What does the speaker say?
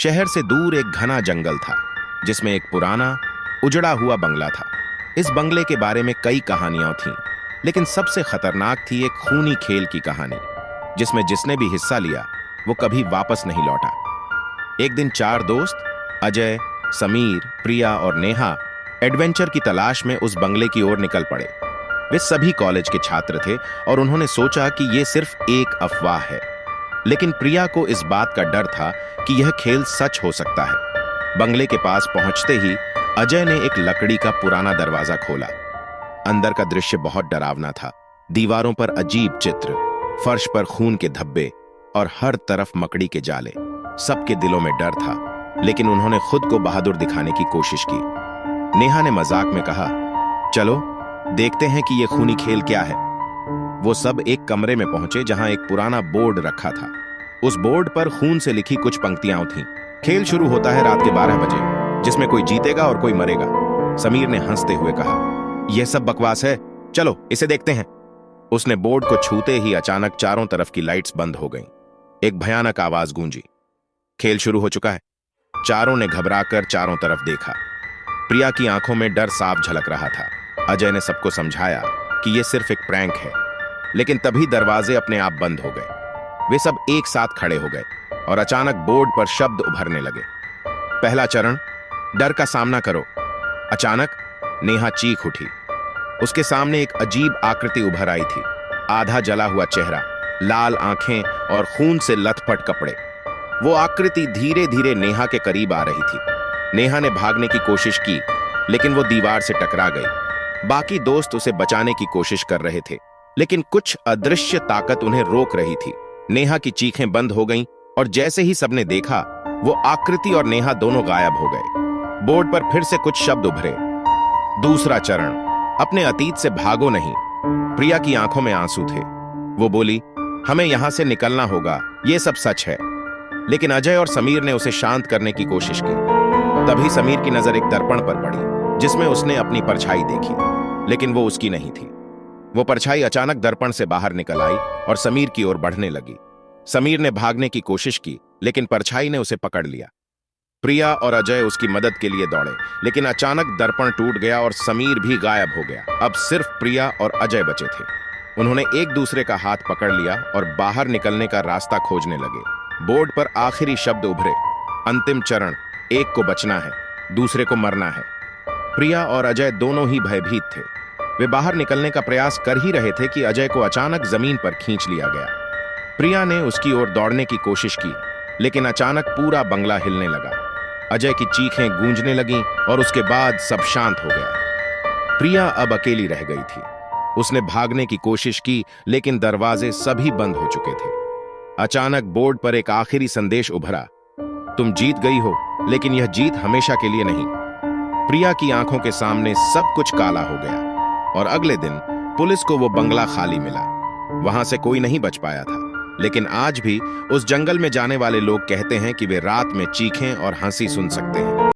शहर से दूर एक घना जंगल था जिसमें एक पुराना उजड़ा हुआ बंगला था। इस बंगले के बारे में कई कहानियां थीं, लेकिन सबसे खतरनाक थी एक खूनी खेल की कहानी जिसमें जिसने भी हिस्सा लिया वो कभी वापस नहीं लौटा। एक दिन चार दोस्त अजय, समीर, प्रिया और नेहा एडवेंचर की तलाश में उस बंगले की ओर निकल पड़े। वे सभी कॉलेज के छात्र थे और उन्होंने सोचा कि यह सिर्फ एक अफवाह है, लेकिन प्रिया को इस बात का डर था कि यह खेल सच हो सकता है। बंगले के पास पहुंचते ही अजय ने एक लकड़ी का पुराना दरवाजा खोला। अंदर का दृश्य बहुत डरावना था। दीवारों पर अजीब चित्र, फर्श पर खून के धब्बे और हर तरफ मकड़ी के जाले। सबके दिलों में डर था, लेकिन उन्होंने खुद को बहादुर दिखाने की कोशिश की। नेहा ने मजाक में कहा, चलो देखते हैं कि यह खूनी खेल क्या है। वो सब एक कमरे में पहुंचे जहां एक पुराना बोर्ड रखा था। उस बोर्ड पर खून से लिखी कुछ पंक्तियां थीं। खेल शुरू होता है रात के 12 बजे, जिसमें कोई जीतेगा और कोई मरेगा। समीर ने हंसते हुए कहा, यह सब बकवास है, चलो इसे देखते हैं। उसने बोर्ड को छूते ही अचानक चारों तरफ की लाइट्स बंद हो गईं। एक भयानक आवाज गूंजी, खेल शुरू हो चुका है। चारों ने घबराकर चारों तरफ देखा। प्रिया की आंखों में डर साफ झलक रहा था। अजय ने सबको समझाया कि यह सिर्फ एक प्रैंक है, लेकिन तभी दरवाजे अपने आप बंद हो गए। वे सब एक साथ खड़े हो गए और अचानक बोर्ड पर शब्द उभरने लगे, पहला चरण, डर का सामना करो। अचानक नेहा चीख उठी। उसके सामने एक अजीब आकृति उभर आई थी। आधा जला हुआ चेहरा, लाल आंखें और खून से लथपथ कपड़े। वो आकृति धीरे धीरे नेहा के करीब आ रही थी। नेहा ने भागने की कोशिश की, लेकिन वो दीवार से टकरा गई। बाकी दोस्त उसे बचाने की कोशिश कर रहे थे, लेकिन कुछ अदृश्य ताकत उन्हें रोक रही थी। नेहा की चीखें बंद हो गईं और जैसे ही सबने देखा, वो आकृति और नेहा दोनों गायब हो गए। बोर्ड पर फिर से कुछ शब्द उभरे, दूसरा चरण, अपने अतीत से भागो नहीं। प्रिया की आंखों में आंसू थे। वो बोली, हमें यहां से निकलना होगा, ये सब सच है। लेकिन अजय और समीर ने उसे शांत करने की कोशिश की। तभी समीर की नजर एक दर्पण पर पड़ी जिसमें उसने अपनी परछाई देखी, लेकिन वो उसकी नहीं थी। वो परछाई अचानक दर्पण से बाहर निकल आई और समीर की ओर बढ़ने लगी। समीर ने भागने की कोशिश की, लेकिन परछाई ने उसे पकड़ लिया। प्रिया और अजय उसकी मदद के लिए दौड़े, लेकिन अचानक दर्पण टूट गया और समीर भी गायब हो गया। अब सिर्फ प्रिया और अजय बचे थे। उन्होंने एक दूसरे का हाथ पकड़ लिया और बाहर निकलने का रास्ता खोजने लगे। बोर्ड पर आखिरी शब्द उभरे, अंतिम चरण, एक को बचना है, दूसरे को मरना है। प्रिया और अजय दोनों ही भयभीत थे। वे बाहर निकलने का प्रयास कर ही रहे थे कि अजय को अचानक जमीन पर खींच लिया गया। प्रिया ने उसकी ओर दौड़ने की कोशिश की, लेकिन अचानक पूरा बंगला हिलने लगा। अजय की चीखें गूंजने लगीं और उसके बाद सब शांत हो गया। प्रिया अब अकेली रह गई थी। उसने भागने की कोशिश की, लेकिन दरवाजे सभी बंद हो चुके थे। अचानक बोर्ड पर एक आखिरी संदेश उभरा, तुम जीत गई हो, लेकिन यह जीत हमेशा के लिए नहीं। प्रिया की आंखों के सामने सब कुछ काला हो गया और अगले दिन पुलिस को वो बंगला खाली मिला। वहां से कोई नहीं बच पाया था, लेकिन आज भी उस जंगल में जाने वाले लोग कहते हैं कि वे रात में चीखें और हंसी सुन सकते हैं।